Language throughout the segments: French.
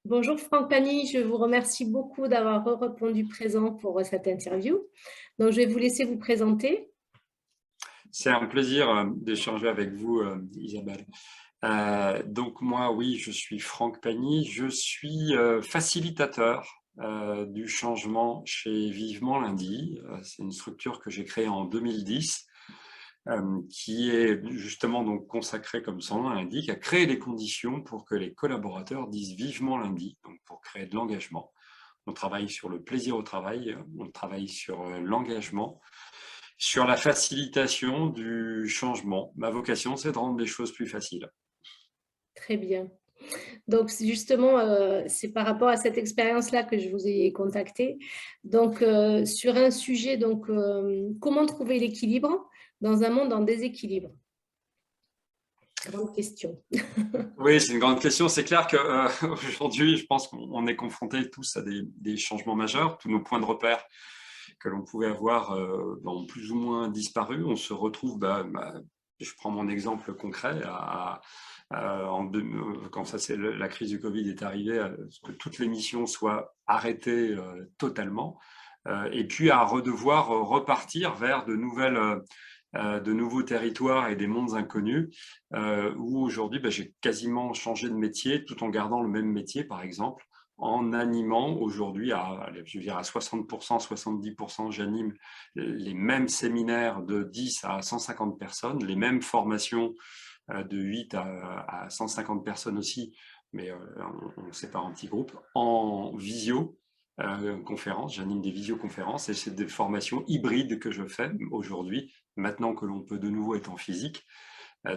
Bonjour Franck Pagny, je vous remercie beaucoup d'avoir répondu présent pour cette interview. Donc, je vais vous laisser vous présenter. C'est un plaisir d'échanger avec vous, Isabelle. Donc moi, oui, je suis Franck Pagny, je suis facilitateur du changement chez Vivement Lundi. C'est une structure que j'ai créée en 2010, qui est justement donc consacrée, comme son nom l'indique, à créer les conditions pour que les collaborateurs disent Vivement Lundi, donc pour créer de l'engagement. On travaille sur le plaisir au travail, on travaille sur l'engagement, sur la facilitation du changement. Ma vocation, c'est de rendre les choses plus faciles. Très bien. Donc, justement, c'est par rapport à cette expérience-là que je vous ai contacté. Donc, sur un sujet, donc, comment trouver l'équilibre dans un monde en déséquilibre? Grande question. Oui, c'est une grande question. C'est clair qu'aujourd'hui, je pense qu'on est confrontés tous à des changements majeurs. Tous nos points de repère que l'on pouvait avoir ont plus ou moins disparu. On se retrouve, je prends mon exemple concret, quand la crise du Covid est arrivée, que toutes les missions soient arrêtées totalement, et puis à devoir repartir vers de nouveaux territoires et des mondes inconnus, où aujourd'hui, j'ai quasiment changé de métier tout en gardant le même métier, par exemple, en animant aujourd'hui, je veux dire à 60%, 70%, j'anime les mêmes séminaires de 10 à 150 personnes, les mêmes formations de 8 à 150 personnes aussi, mais on sépare en petits groupes, en visio. Conférences, j'anime des visioconférences et c'est des formations hybrides que je fais aujourd'hui, maintenant que l'on peut de nouveau être en physique,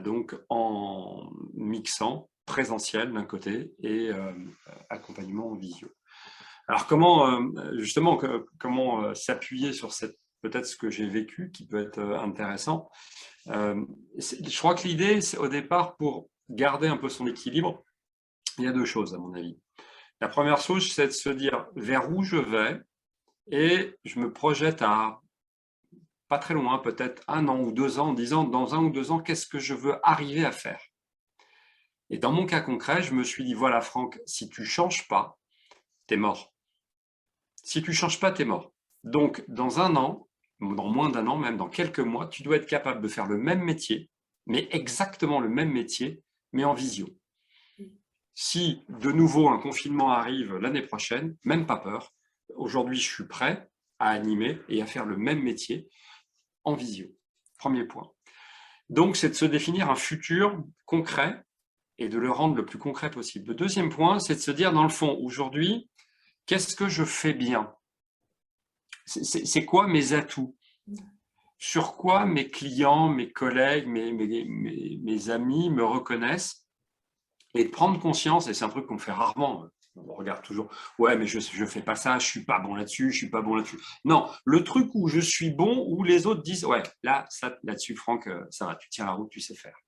donc en mixant présentiel d'un côté et accompagnement en visio. Alors comment s'appuyer sur peut-être ce que j'ai vécu qui peut être intéressant. Je crois que l'idée, c'est au départ, pour garder un peu son équilibre, il y a deux choses à mon avis. La première chose, c'est de se dire vers où je vais et je me projette à pas très loin, peut-être 1 an ou 2 ans, en disant dans 1 ou 2 ans, qu'est-ce que je veux arriver à faire. Et dans mon cas concret, je me suis dit, voilà Franck, si tu ne changes pas, t'es mort. Si tu ne changes pas, t'es mort. Donc dans 1 an, dans moins d'1 an, même dans quelques mois, tu dois être capable de faire le même métier, mais exactement le même métier, mais en visio. Si de nouveau un confinement arrive l'année prochaine, même pas peur. Aujourd'hui, je suis prêt à animer et à faire le même métier en visio. Premier point. Donc, c'est de se définir un futur concret et de le rendre le plus concret possible. Le deuxième point, c'est de se dire, dans le fond, aujourd'hui, qu'est-ce que je fais bien? C'est quoi mes atouts? Sur quoi mes clients, mes collègues, mes amis me reconnaissent? Et de prendre conscience, et c'est un truc qu'on fait rarement, on regarde toujours, ouais, mais je fais pas ça, je suis pas bon là-dessus, je suis pas bon là-dessus. Non, le truc où je suis bon, où les autres disent, ouais, là-dessus, Franck, ça va, tu tiens la route, tu sais faire.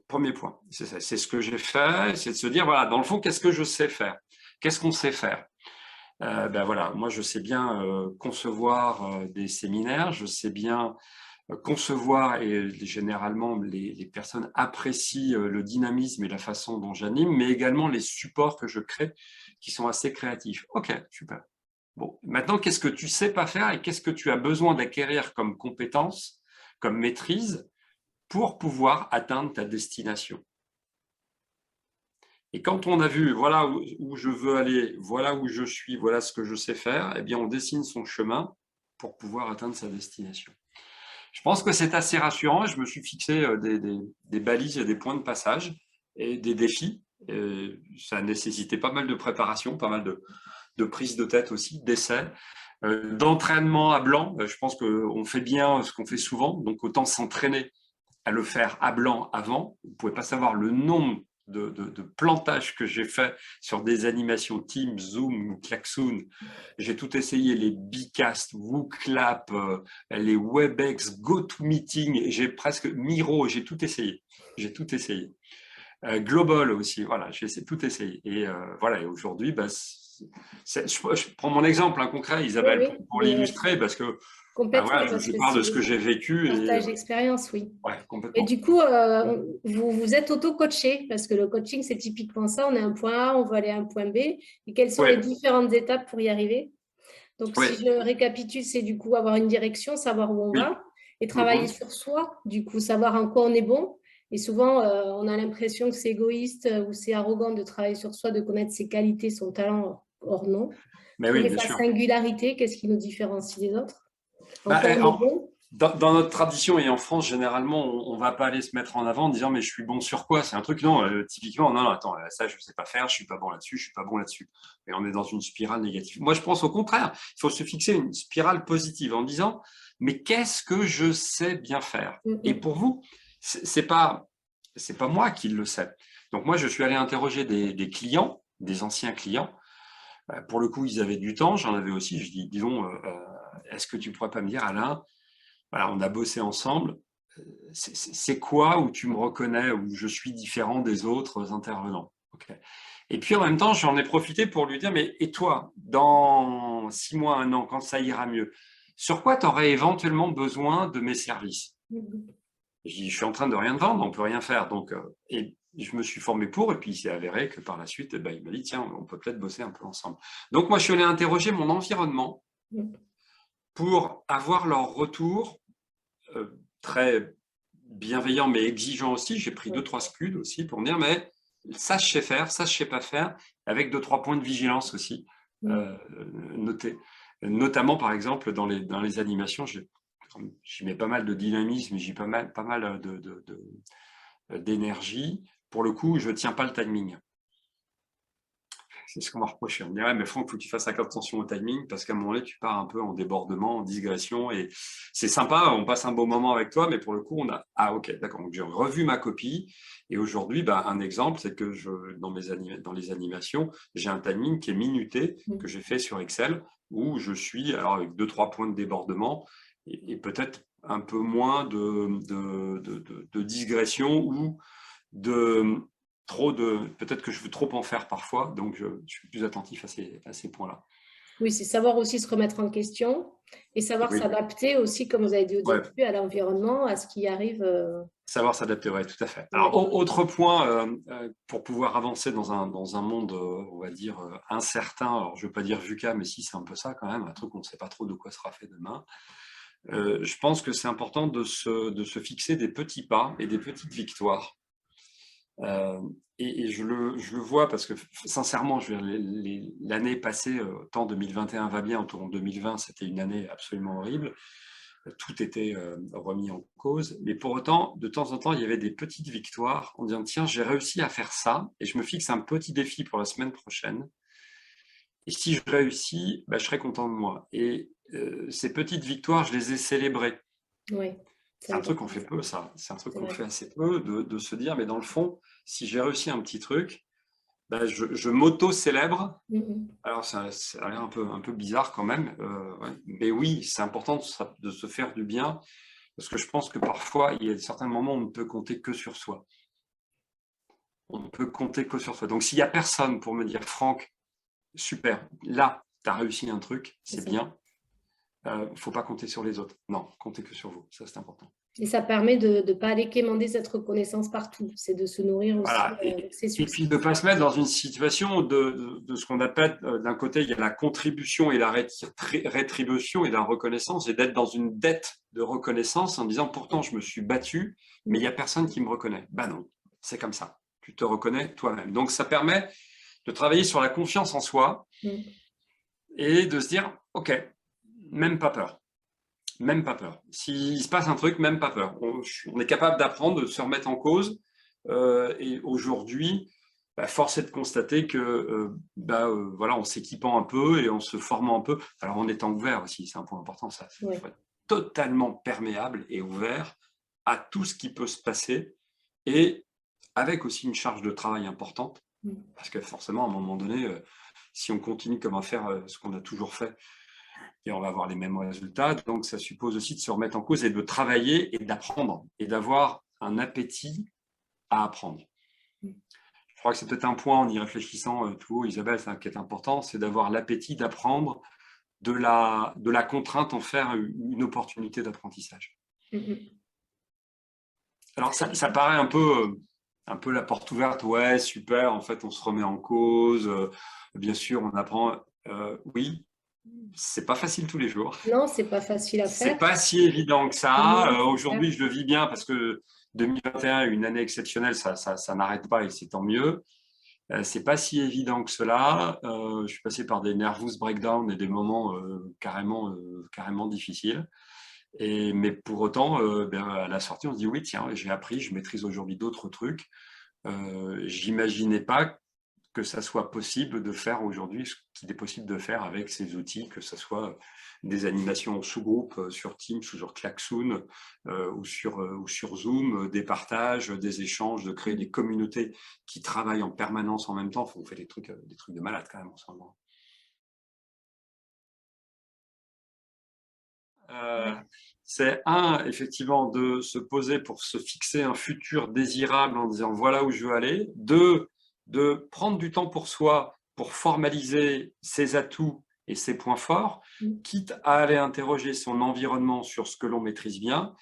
Premier point, c'est ce que j'ai fait, c'est de se dire, voilà, dans le fond, qu'est-ce que je sais faire? Qu'est-ce qu'on sait faire? Voilà, moi, je sais bien concevoir des séminaires, je sais bien concevoir, et généralement les personnes apprécient le dynamisme et la façon dont j'anime, mais également les supports que je crée qui sont assez créatifs. Ok, super. Bon, maintenant, qu'est-ce que tu sais pas faire et qu'est-ce que tu as besoin d'acquérir comme compétence, comme maîtrise pour pouvoir atteindre ta destination? Et quand on a vu, voilà où je veux aller, voilà où je suis, voilà ce que je sais faire, eh bien, on dessine son chemin pour pouvoir atteindre sa destination. Je pense que c'est assez rassurant. Je me suis fixé des balises et des points de passage et des défis. Et ça a nécessité pas mal de préparation, pas mal de prise de tête aussi, d'essais, d'entraînement à blanc. Je pense qu'on fait bien ce qu'on fait souvent, donc autant s'entraîner à le faire à blanc avant. Vous ne pouvez pas savoir le nombre de plantages que j'ai fait sur des animations Teams, Zoom ou Klaxoon. J'ai tout essayé, les Bcast, WooClap, les WebEx, GoToMeeting, j'ai presque Miro, j'ai tout essayé. J'ai tout essayé. Global aussi, voilà, j'ai tout essayé. Et voilà, et aujourd'hui, je prends mon exemple concret, Oui, Isabelle, oui, pour l'illustrer, parce que Ben Complètement, voilà, parce je que parle c'est de ce que j'ai vécu et partage d'expérience, oui. ouais, Et complètement. du coup, vous vous êtes auto-coaché, parce que le coaching, c'est typiquement ça. On est à un point A, on veut aller à un point B. Et quelles sont les Ouais, différentes étapes pour y arriver? Donc, si ouais, je récapitule, c'est du coup avoir une direction, savoir où on oui. va et travailler Mhm. sur soi, du coup, savoir en quoi on est bon. Et souvent, on a l'impression que c'est égoïste ou c'est arrogant de travailler sur soi, de connaître ses qualités, son talent, or non. Mais oui, Trouver bien sa sûr. singularité, qu'est-ce qui nous différencie des autres? En Bah, quoi on est bon? dans notre tradition et en France, généralement, on ne va pas aller se mettre en avant en disant mais je suis bon sur quoi? C'est un truc, non, typiquement, non, non, attends, ça, je ne sais pas faire, je ne suis pas bon là-dessus, je ne suis pas bon là-dessus. Et on est dans une spirale négative. Moi, je pense au contraire, il faut se fixer une spirale positive en disant mais qu'est-ce que je sais bien faire? Mm, Et mm. pour vous, c'est pas moi qui le sais. Donc moi, je suis allé interroger des clients, des anciens clients. Pour le coup, ils avaient du temps, j'en avais aussi. Je dis, disons, est-ce que tu pourrais pas me dire, Alain, voilà, on a bossé ensemble, c'est quoi où tu me reconnais, où je suis différent des autres intervenants? Okay. Et puis en même temps, j'en ai profité pour lui dire, mais et toi, dans 6 mois, 1 an, quand ça ira mieux, sur quoi tu aurais éventuellement besoin de mes services? Mm. Je dis, je suis en train de rien vendre, on peut rien faire. Donc, et je me suis formé pour, et puis il s'est avéré que par la suite, ben, il m'a dit, tiens, on peut peut-être bosser un peu ensemble. Donc moi, je suis allé interroger mon environnement Mm. pour avoir leur retour très bienveillant, mais exigeant aussi. J'ai pris Ouais. 2-3 scuds aussi pour me dire, mais ça, je sais faire, ça, je sais pas faire, avec 2-3 points de vigilance aussi Mm. euh, notés. Notamment, par exemple, dans les animations, j'y mets pas mal de dynamisme, j'y mets pas mal d'énergie. Pour le coup, je ne tiens pas le timing. C'est ce qu'on m'a reproché. On me dit, ouais, mais Franck, il faut que tu fasses attention au timing parce qu'à un moment donné, tu pars un peu en débordement, en digression et c'est sympa, on passe un beau moment avec toi, mais pour le coup, on a, ah, ok, d'accord. Donc, j'ai revu ma copie et aujourd'hui, bah, un exemple, c'est que dans les animations, j'ai un timing qui est minuté que Mm. j'ai fait sur Excel où je suis, alors avec 2-3 points de débordement et peut-être un peu moins de digression ou de peut-être que je veux trop en faire parfois, donc je suis plus attentif à ces points-là. Oui, c'est savoir aussi se remettre en question et savoir Oui, s'adapter aussi, comme vous avez dit au ouais, début, à l'environnement, à ce qui arrive. savoir s'adapter, ouais, tout à fait. Alors, Ouais. autre point, pour pouvoir avancer dans un monde, on va dire, incertain, alors je ne veux pas dire VUCA, mais si c'est un peu ça quand même, un truc on ne sait pas trop de quoi sera fait demain, je pense que c'est important de se fixer des petits pas et des petites victoires. Et je le vois parce que sincèrement, l'année passée, tant 2021 va bien, en 2020, c'était une année absolument horrible. Tout était remis en cause. Mais pour autant, de temps en temps, il y avait des petites victoires en disant, tiens, j'ai réussi à faire ça et je me fixe un petit défi pour la semaine prochaine. Et si je réussis, bah, je serai content de moi. Et ces petites victoires, je les ai célébrées. Oui, c'est C'est un truc qu'on important, fait peu, ça. C'est un truc c'est qu'on vrai. fait assez peu, de se dire, mais dans le fond, si j'ai réussi un petit truc, ben, je m'auto-célèbre. Mm, Alors, ça a l'air un peu bizarre quand même. Ouais. Mais oui, c'est important de se faire du bien, parce que je pense que parfois, il y a certains moments où on ne peut compter que sur soi. On ne peut compter que sur soi. Donc, s'il n'y a personne pour me dire, Franck, super, là, tu as réussi un truc, c'est c'est ça. bien, il ne faut pas compter sur les autres. Non, comptez que sur vous. Ça, c'est important. Et ça permet de ne pas aller quémander cette reconnaissance partout. C'est de se nourrir aussi Voilà. avec ses Et succès. puis de ne pas se mettre dans une situation de ce qu'on appelle, d'un côté, il y a la contribution et la rétribution et la reconnaissance, et d'être dans une dette de reconnaissance en disant, pourtant, je me suis battu, mais il n'y a Mm, personne qui me reconnaît. Ben non, c'est comme ça. Tu te reconnais toi-même. Donc, ça permet de travailler sur la confiance en soi mm. et de se dire, OK, même pas peur. Même pas peur. S'il se passe un truc, même pas peur. On est capable d'apprendre, de se remettre en cause. Et aujourd'hui, bah, force est de constater que voilà, en s'équipant un peu et en se formant un peu, alors en étant ouvert aussi, c'est un point important, ça. Il Ouais. faut être totalement perméable et ouvert à tout ce qui peut se passer et avec aussi une charge de travail importante, Mm. parce que forcément, à un moment donné, si on continue comme à faire ce qu'on a toujours fait, et on va avoir les mêmes résultats. Donc, ça suppose aussi de se remettre en cause et de travailler et d'apprendre et d'avoir un appétit à apprendre. Mm. Je crois que c'est peut-être un point en y réfléchissant tout haut, Isabelle, c'est qui est important, c'est d'avoir l'appétit d'apprendre de la contrainte en faire une opportunité d'apprentissage. Alors, ça paraît un peu la porte ouverte. Ouais, super, en fait, on se remet en cause. Bien sûr, on apprend. Oui, c'est pas facile tous les jours. Non, c'est pas facile à C'est faire. pas si évident que ça. Non, Aujourd'hui, je le vis bien parce que 2021 est une année exceptionnelle. Ça n'arrête pas et c'est tant mieux. C'est pas si évident que cela. Je suis passé par des nervous breakdowns et des moments carrément difficiles. Mais pour autant, à la sortie, on se dit oui, tiens, j'ai appris, je maîtrise aujourd'hui d'autres trucs. J'imaginais pas que ça soit possible de faire aujourd'hui ce qu'il est possible de faire avec ces outils, que ce soit des animations en sous-groupe sur Teams ou sur Klaxoon ou sur Zoom, des partages, des échanges, de créer des communautés qui travaillent en permanence en même temps. On fait des trucs de malade quand même en ce moment. C'est effectivement, de se poser pour se fixer un futur désirable en disant voilà où je veux aller. Deux, de prendre du temps pour soi pour formaliser ses atouts et ses points forts, quitte à aller interroger son environnement sur ce que l'on maîtrise bien.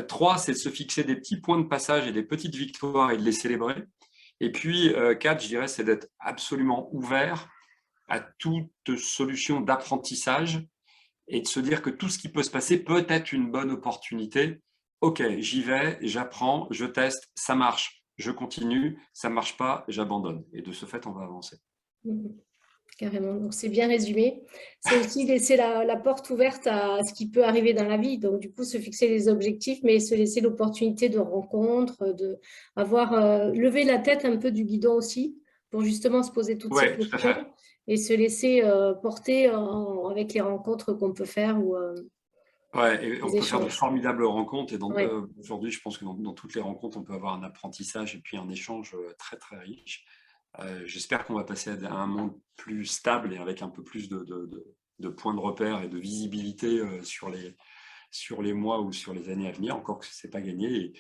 Trois, c'est de se fixer des petits points de passage et des petites victoires et de les célébrer. Et puis, quatre, je dirais, c'est d'être absolument ouvert à toute solution d'apprentissage et de se dire que tout ce qui peut se passer peut être une bonne opportunité. Ok, j'y vais, j'apprends, je teste, ça marche, je continue, ça ne marche pas, j'abandonne. Et de ce fait, on va avancer. Carrément, donc c'est bien résumé. C'est aussi laisser la porte ouverte à ce qui peut arriver dans la vie. Donc, du coup, se fixer des objectifs, mais se laisser l'opportunité de rencontres, lever la tête un peu du guidon aussi, pour justement se poser toutes ces questions et se laisser porter avec les rencontres qu'on peut faire. Et on peut faire de formidables rencontres. Et aujourd'hui, je pense que dans toutes les rencontres, on peut avoir un apprentissage et puis un échange très, très riche. J'espère qu'on va passer à un monde plus stable et avec un peu plus de points de repère et de visibilité sur les mois ou sur les années à venir, encore que ce n'est pas gagné.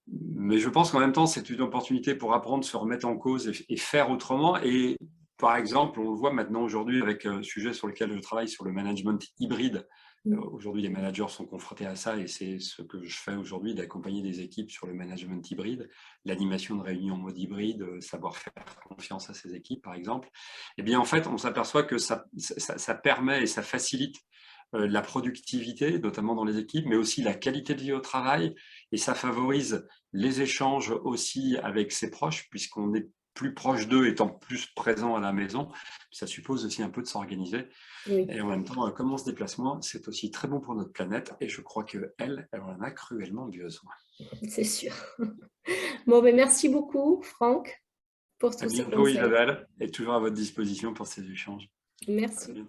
Mais je pense qu'en même temps, c'est une opportunité pour apprendre, se remettre en cause et faire autrement. Et par exemple, on le voit maintenant aujourd'hui avec un sujet sur lequel je travaille, sur le management hybride. Aujourd'hui, les managers sont confrontés à ça et c'est ce que je fais aujourd'hui, d'accompagner des équipes sur le management hybride, l'animation de réunions en mode hybride, savoir faire confiance à ces équipes, par exemple. Eh bien, en fait, on s'aperçoit que ça permet et ça facilite la productivité, notamment dans les équipes, mais aussi la qualité de vie au travail, et ça favorise les échanges aussi avec ses proches, puisqu'on est plus proche d'eux, étant plus présent à la maison. Ça suppose aussi un peu de s'organiser. Et en même temps, comme on se déplace moins, c'est aussi très bon pour notre planète, et je crois qu'elle en a cruellement besoin. C'est sûr. Bon, ben merci beaucoup, Franck, pour tous ces conseils. Isabelle, et toujours à votre disposition pour ces échanges. Merci.